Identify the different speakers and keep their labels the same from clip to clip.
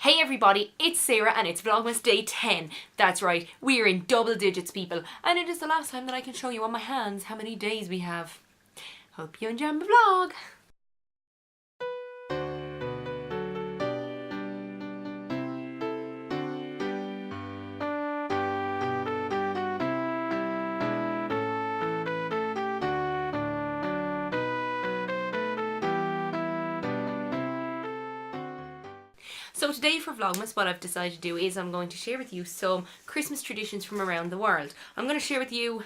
Speaker 1: Hey everybody, it's Sarah and it's Vlogmas day 10. That's right, we're in double digits, people. And it is the last time that I can show you on my hands how many days we have. Hope you enjoy my vlog. So today for Vlogmas, what I've decided to do is I'm going to share with you some Christmas traditions from around the world. I'm going to share with you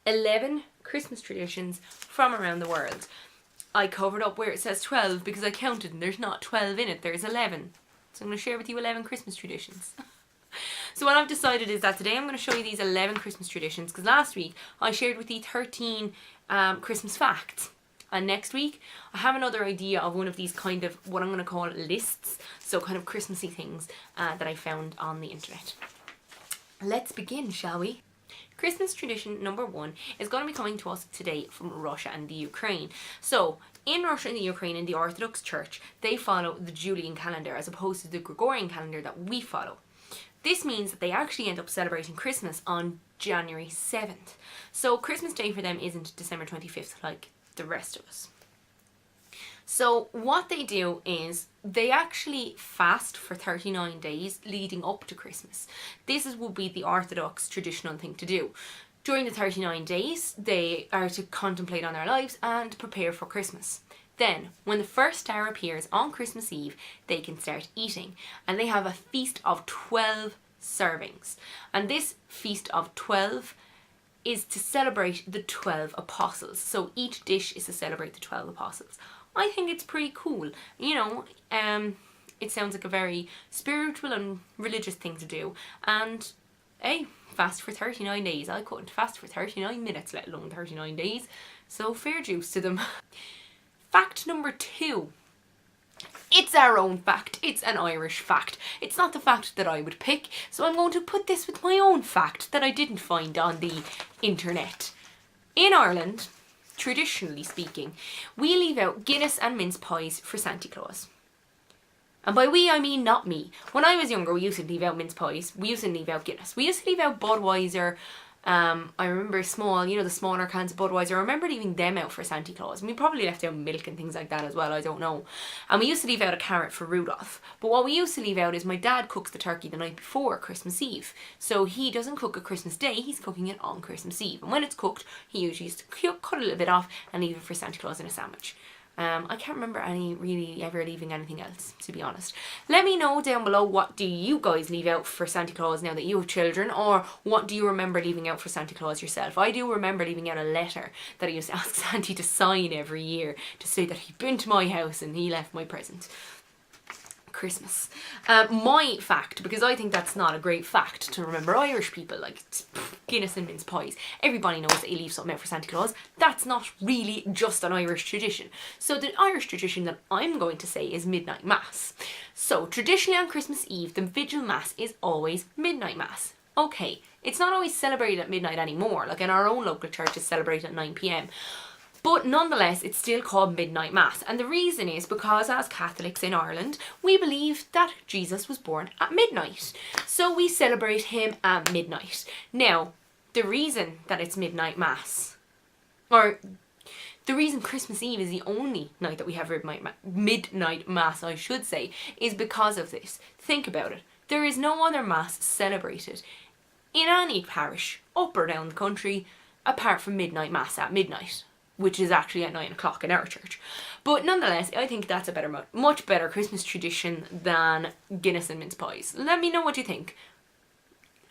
Speaker 1: 11 Christmas traditions from around the world. I covered up where it says 12 because I counted and there's not 12 in it, there's 11. So I'm going to share with you 11 Christmas traditions. So what I've decided is that today I'm going to show you these 11 Christmas traditions because last week I shared with you 13 Christmas facts. And next week, I have another idea of one of these kind of, what I'm going to call lists. So kind of Christmassy things that I found on the internet. Let's begin, shall we? Christmas tradition number 1 is going to be coming to us today from Russia and the Ukraine. So, in Russia and the Ukraine, in the Orthodox Church, they follow the Julian calendar as opposed to the Gregorian calendar that we follow. This means that they actually end up celebrating Christmas on January 7th. So, Christmas Day for them isn't December 25th like the rest of us. So what they do is they actually fast for 39 days leading up to Christmas. Would be the Orthodox traditional thing to do. During the 39 days they are to contemplate on their lives and prepare for Christmas. Then when the first star appears on Christmas Eve they can start eating, and they have a feast of 12 servings, and this feast of 12 is to celebrate the 12 apostles. So each dish is to celebrate the 12 apostles. I think it's pretty cool. You know, it sounds like a very spiritual and religious thing to do. And hey, fast for 39 days. I couldn't fast for 39 minutes, let alone 39 days. So fair juice to them. Fact number 2. It's our own fact. It's an Irish fact. It's not the fact that I would pick, so I'm going to put this with my own fact that I didn't find on the internet. In Ireland, traditionally speaking, we leave out Guinness and mince pies for Santa Claus. And by we, I mean not me. When I was younger, we used to leave out mince pies. We used to leave out Guinness. We used to leave out Budweiser. I remember small, you know, the smaller cans of Budweiser. I remember leaving them out for Santa Claus. And we probably left out milk and things like that as well, I don't know. And we used to leave out a carrot for Rudolph. But what we used to leave out is my dad cooks the turkey the night before Christmas Eve. So he doesn't cook it Christmas Day, he's cooking it on Christmas Eve. And when it's cooked, he usually used to cut a little bit off and leave it for Santa Claus in a sandwich. I can't remember really ever leaving anything else, to be honest. Let me know down below, what do you guys leave out for Santa Claus now that you have children, or what do you remember leaving out for Santa Claus yourself? I do remember leaving out a letter that I used to ask Santa to sign every year to say that he'd been to my house and he left my present. Christmas. My fact, because I think that's not a great fact to remember Irish people, like Guinness and mince pies. Everybody knows that you leave something out for Santa Claus. That's not really just an Irish tradition. So the Irish tradition that I'm going to say is midnight mass. So traditionally on Christmas Eve, the vigil mass is always midnight mass. Okay, it's not always celebrated at midnight anymore. Like in our own local church, it's celebrated at 9 p.m. But nonetheless, it's still called midnight mass. And the reason is because as Catholics in Ireland, we believe that Jesus was born at midnight. So we celebrate him at midnight. Now, the reason that it's midnight mass, or the reason Christmas Eve is the only night that we have midnight mass, I should say, is because of this. Think about it. There is no other mass celebrated in any parish up or down the country apart from midnight mass at midnight, which is actually at 9 o'clock in our church. But nonetheless, I think that's a much better Christmas tradition than Guinness and mince pies. Let me know what you think.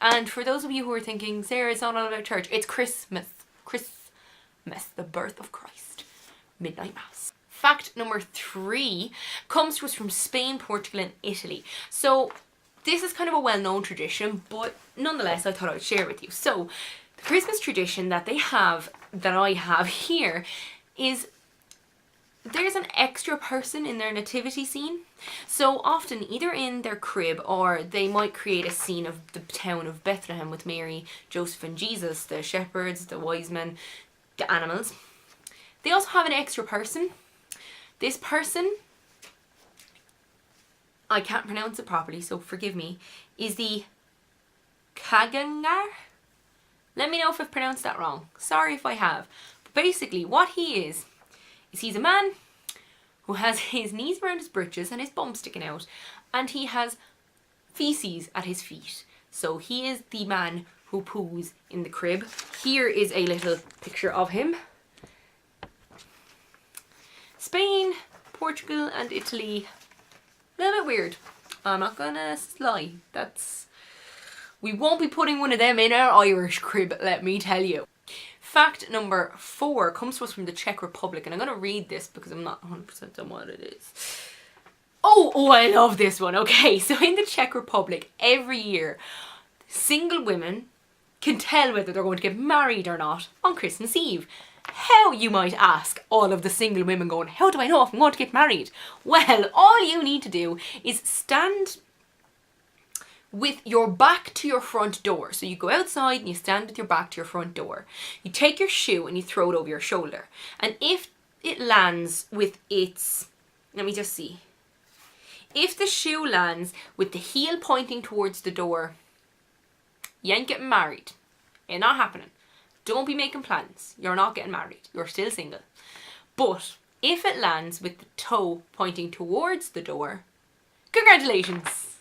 Speaker 1: And for those of you who are thinking, Sarah, it's not all about church, it's Christmas. Christmas, the birth of Christ. Midnight mass. Fact number 3 comes to us from Spain, Portugal and Italy. So this is kind of a well-known tradition, but nonetheless, I thought I would share it with you. So the Christmas tradition that I have here is there's an extra person in their nativity scene. So often either in their crib, or they might create a scene of the town of Bethlehem with Mary, Joseph and Jesus, the shepherds, the wise men, the animals. They also have an extra person. This person I can't pronounce it properly, so forgive me, is the Kagangar. Let me know if I've pronounced that wrong. Sorry if I have. But basically, what he is he's a man who has his knees around his britches and his bum sticking out, and he has feces at his feet. So he is the man who poos in the crib. Here is a little picture of him. Spain, Portugal and Italy. A little bit weird. I'm not gonna lie. We won't be putting one of them in our Irish crib, let me tell you. Fact number 4 comes to us from the Czech Republic, and I'm gonna read this because I'm not 100% on what it is. Oh, I love this one. Okay, so in the Czech Republic, every year, single women can tell whether they're going to get married or not on Christmas Eve. How, you might ask, all of the single women going, how do I know if I'm going to get married? Well, all you need to do is stand with your back to your front door. So you go outside and you stand with your back to your front door. You take your shoe and you throw it over your shoulder. And if it lands with its, let me just see. If the shoe lands with the heel pointing towards the door, you ain't getting married. Ain't not happening. Don't be making plans. You're not getting married. You're still single. But if it lands with the toe pointing towards the door, congratulations.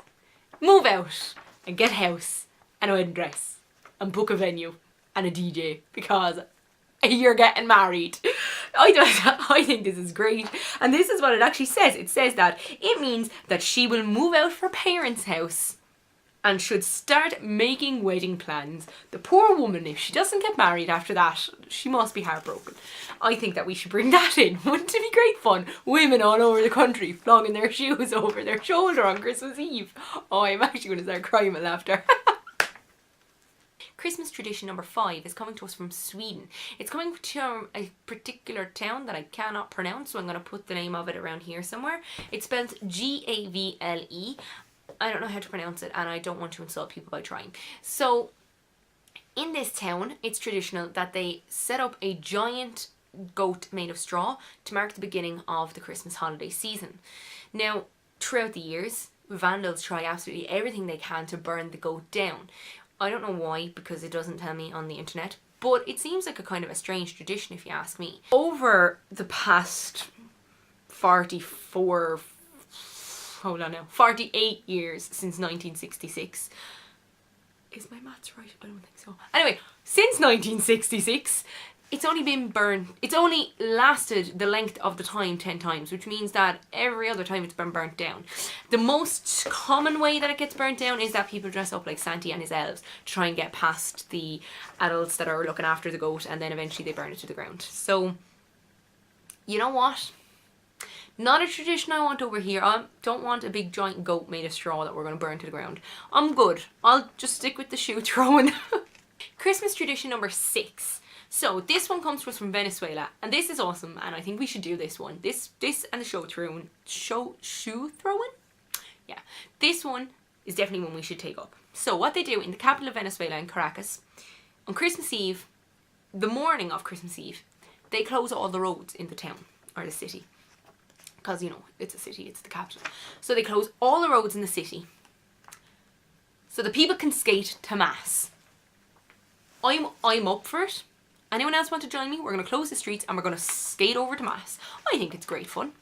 Speaker 1: Move out and get a house and a wedding dress and book a venue and a DJ because you're getting married. I think this is great. And this is what it actually says. It says that it means that she will move out of her parents' house and should start making wedding plans. The poor woman, if she doesn't get married after that, she must be heartbroken. I think that we should bring that in. Wouldn't it be great fun? Women all over the country flogging their shoes over their shoulder on Christmas Eve. Oh, I'm actually going to start crying with laughter. Christmas tradition number 5 is coming to us from Sweden. It's coming to a particular town that I cannot pronounce, so I'm going to put the name of it around here somewhere. It's spelled Gavle. I don't know how to pronounce it, and I don't want to insult people by trying. So, in this town, it's traditional that they set up a giant goat made of straw to mark the beginning of the Christmas holiday season. Now, throughout the years, vandals try absolutely everything they can to burn the goat down. I don't know why, because it doesn't tell me on the internet, but it seems like a kind of a strange tradition if you ask me. Over the past 48 years since 1966. Is my maths right? I don't think so. Anyway, since 1966, it's only lasted the length of the time 10 times, which means that every other time it's been burnt down. The most common way that it gets burnt down is that people dress up like Santa and his elves to try and get past the adults that are looking after the goat, and then eventually they burn it to the ground. So, you know what? Not a tradition I want over here. I don't want a big giant goat made of straw that we're going to burn to the ground. I'm good. I'll just stick with the shoe throwing. Christmas tradition number 6. So this one comes to us from Venezuela, and this is awesome, and I think we should do this one. This and the shoe throwing? Yeah. This one is definitely one we should take up. So what they do in the capital of Venezuela, in Caracas, on Christmas Eve, the morning of Christmas Eve, they close all the roads in the town, or the city. Because, you know, it's a city, it's the capital. So they close all the roads in the city so the people can skate to mass. I'm up for it. Anyone else want to join me? We're going to close the streets and we're going to skate over to mass. I think it's great fun.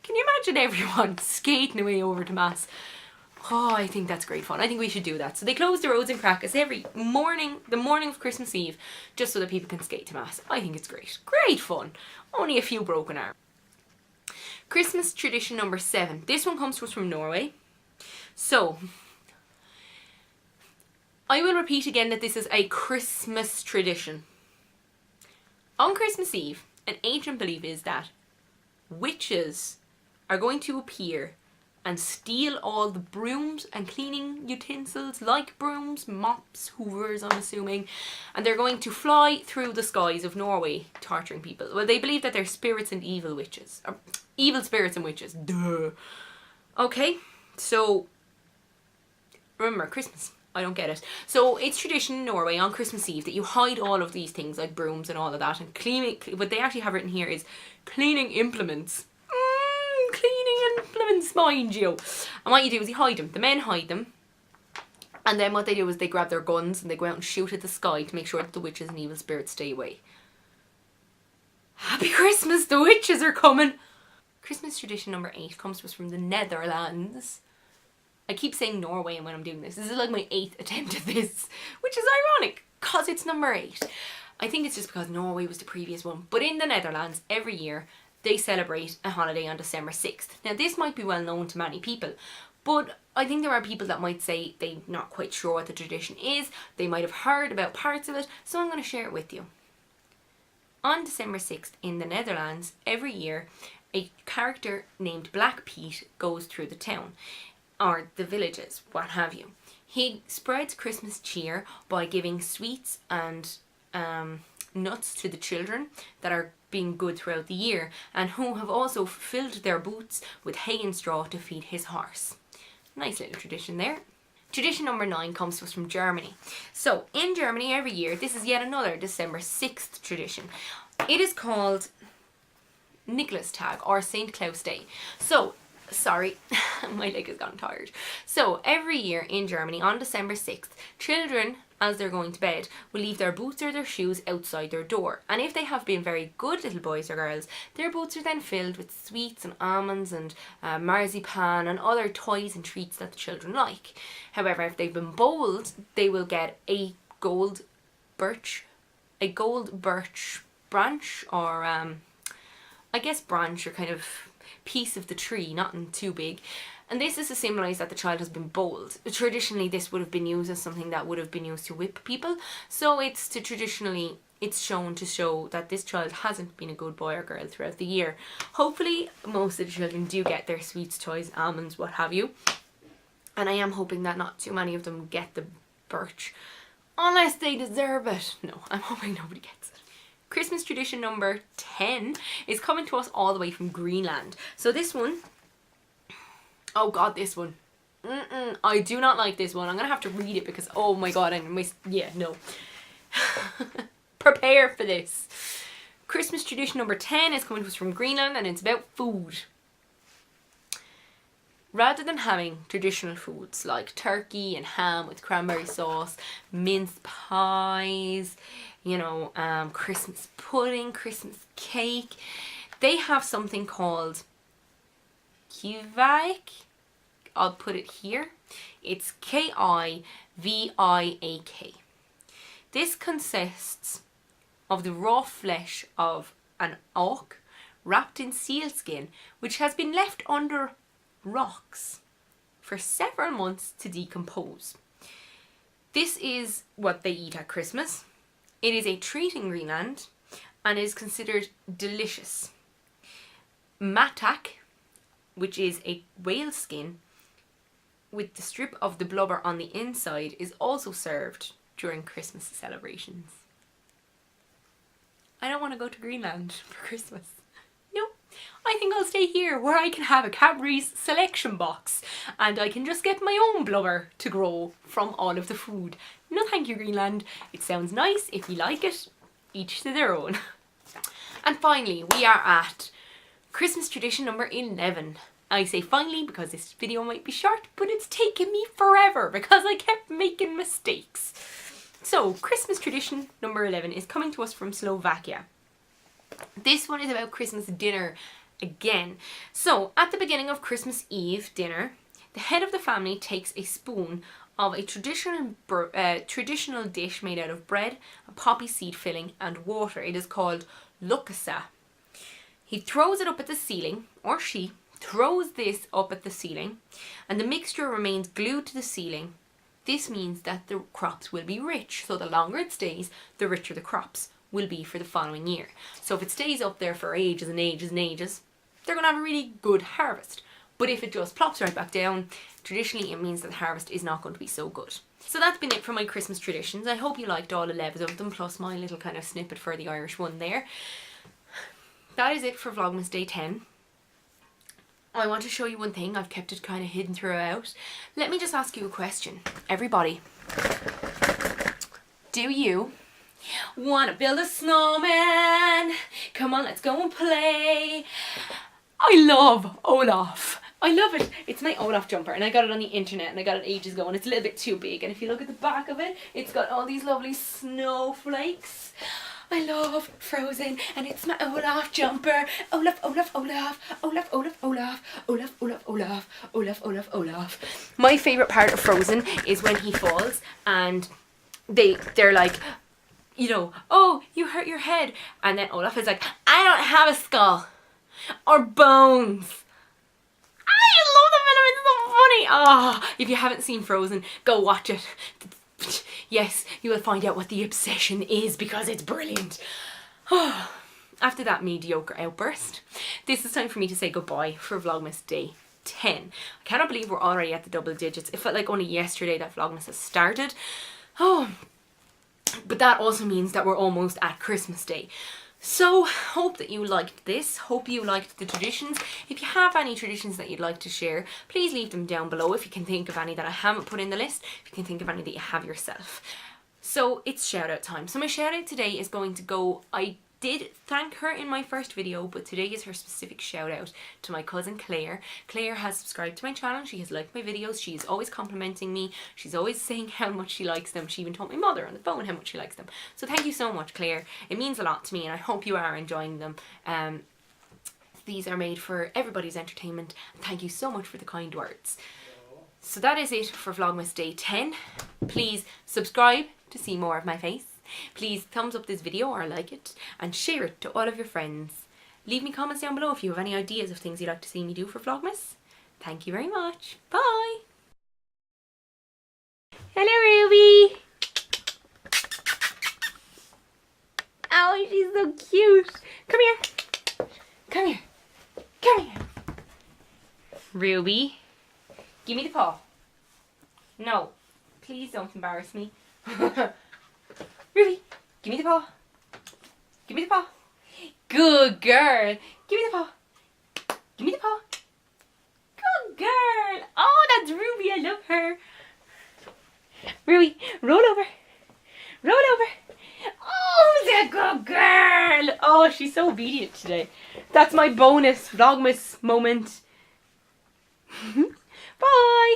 Speaker 1: Can you imagine everyone skating away over to mass? Oh, I think that's great fun. I think we should do that. So they close the roads in Caracas every morning, the morning of Christmas Eve, just so that people can skate to mass. I think it's great. Great fun. Only a few broken arms. Christmas tradition number 7. This one comes to us from Norway. So, I will repeat again that this is a Christmas tradition. On Christmas Eve, an ancient belief is that witches are going to appear and steal all the brooms and cleaning utensils, like brooms, mops, hoovers, I'm assuming, and they're going to fly through the skies of Norway torturing people. Well, they believe that they're spirits and evil witches. Or evil spirits and witches. Duh. Okay, so remember, Christmas. I don't get it. So it's tradition in Norway on Christmas Eve that you hide all of these things like brooms and all of that, and cleaning, what they actually have written here is cleaning implements. Cleaning implements. mind you. And what you do is you hide them. The men hide them. And then what they do is they grab their guns and they go out and shoot at the sky to make sure that the witches and evil spirits stay away. Happy Christmas, the witches are coming! Christmas tradition number 8 comes to us from the Netherlands. I keep saying Norway when I'm doing this. This is like my 8th attempt at this, which is ironic because it's number 8. I think it's just because Norway was the previous one. But in the Netherlands, every year, they celebrate a holiday on December 6th. Now, this might be well known to many people, but I think there are people that might say they're not quite sure what the tradition is. They might have heard about parts of it, so I'm going to share it with you. On December 6th in the Netherlands, every year, a character named Black Pete goes through the town, or the villages, what have you. He spreads Christmas cheer by giving sweets and nuts to the children that are being good throughout the year, and who have also filled their boots with hay and straw to feed his horse. Nice little tradition there. Tradition number 9 comes to us from Germany. So, in Germany every year, this is yet another December 6th tradition. It is called Nikolastag, or St. Claus Day. So, sorry, my leg has gotten tired. So, every year in Germany on December 6th, children, as they're going to bed, will leave their boots or their shoes outside their door. And if they have been very good little boys or girls, their boots are then filled with sweets and almonds and marzipan and other toys and treats that the children like. However, if they've been bold, they will get a gold birch branch, or I guess branch, or kind of piece of the tree, nothing too big. And this is to symbolise that the child has been bold. Traditionally, this would have been used as something that would have been used to whip people. So it's shown to show that this child hasn't been a good boy or girl throughout the year. Hopefully, most of the children do get their sweets, toys, almonds, what have you. And I am hoping that not too many of them get the birch. Unless they deserve it. No, I'm hoping nobody gets it. Christmas tradition number 10 is coming to us all the way from Greenland. So this one... Oh god, this one. I do not like this one. I'm going to have to read it because, oh my god, yeah, no. Prepare for this. Christmas tradition number 10 is coming to us from Greenland, and it's about food. Rather than having traditional foods like turkey and ham with cranberry sauce, mince pies, you know, Christmas pudding, Christmas cake, they have something called Kivik. I'll put it here. It's Kiviak. This consists of the raw flesh of an auk wrapped in sealskin, which has been left under rocks for several months to decompose. This is what they eat at Christmas. It is a treat in Greenland and is considered delicious. Matak, which is a whale skin with the strip of the blubber on the inside, is also served during Christmas celebrations. I don't want to go to Greenland for Christmas. No, I think I'll stay here where I can have a Cadbury's selection box and I can just get my own blubber to grow from all of the food. No thank you, Greenland. It sounds nice. If you like it, each to their own. And finally, we are at Christmas tradition number 11. I say finally because this video might be short, but it's taken me forever because I kept making mistakes. So, Christmas tradition number 11 is coming to us from Slovakia. This one is about Christmas dinner again. So, at the beginning of Christmas Eve dinner, the head of the family takes a spoon of a traditional dish made out of bread, a poppy seed filling and water. It is called lukasa. He throws it up at the ceiling, or she throws this up at the ceiling, and the mixture remains glued to the ceiling. This means that the crops will be rich, so the longer it stays, the richer the crops will be for the following year. So if it stays up there for ages and ages and ages, they're going to have a really good harvest. But if it just plops right back down, traditionally it means that the harvest is not going to be so good. So that's been it for my Christmas traditions. I hope you liked all 11 of them, plus my little kind of snippet for the Irish one there. That is it for Vlogmas Day 10. I want to show you one thing. I've kept it kind of hidden throughout. Let me just ask you a question. Everybody, do you want to build a snowman? Come on, let's go and play. I love Olaf. I love it. It's my Olaf jumper and I got it on the internet and I got it ages ago and it's a little bit too big. And if you look at the back of it, it's got all these lovely snowflakes. I love Frozen and it's my Olaf jumper. Olaf, Olaf, Olaf, Olaf, Olaf, Olaf, Olaf, Olaf, Olaf, Olaf, Olaf, Olaf. My favourite part of Frozen is when he falls and they're like, you know, oh, you hurt your head. And then Olaf is like, I don't have a skull or bones. I love the film, it's so funny. Oh, if you haven't seen Frozen, go watch it. Yes, you will find out what the obsession is because it's brilliant. Oh, after that mediocre outburst, this is time for me to say goodbye for Vlogmas Day 10. I cannot believe we're already at the double digits. It felt like only yesterday that Vlogmas has started. Oh, but that also means that we're almost at Christmas Day. So, hope that you liked this. Hope you liked the traditions. If you have any traditions that you'd like to share, please leave them down below if you can think of any that I haven't put in the list. If you can think of any that you have yourself. So, it's shout out time. So, my shout out today is going to go... I did thank her in my first video, but today is her specific shout out to my cousin Claire. Claire has subscribed to my channel, she has liked my videos, she is always complimenting me, she's always saying how much she likes them. She even told my mother on the phone how much she likes them. So thank you so much, Claire. It means a lot to me and I hope you are enjoying them. These are made for everybody's entertainment and thank you so much for the kind words. So that is it for Vlogmas Day 10. Please subscribe to see more of my face. Please thumbs up this video or like it and share it to all of your friends. Leave me comments down below if you have any ideas of things you'd like to see me do for Vlogmas. Thank you very much. Bye! Hello Ruby! Oh, she's so cute. Come here. Come here. Come here. Ruby, give me the paw. No, please don't embarrass me. Ruby, give me the paw. Give me the paw. Good girl. Give me the paw. Give me the paw. Good girl. Oh, that's Ruby. I love her. Ruby, roll over. Roll over. Oh, that good girl. Oh, she's so obedient today. That's my bonus Vlogmas moment. Bye.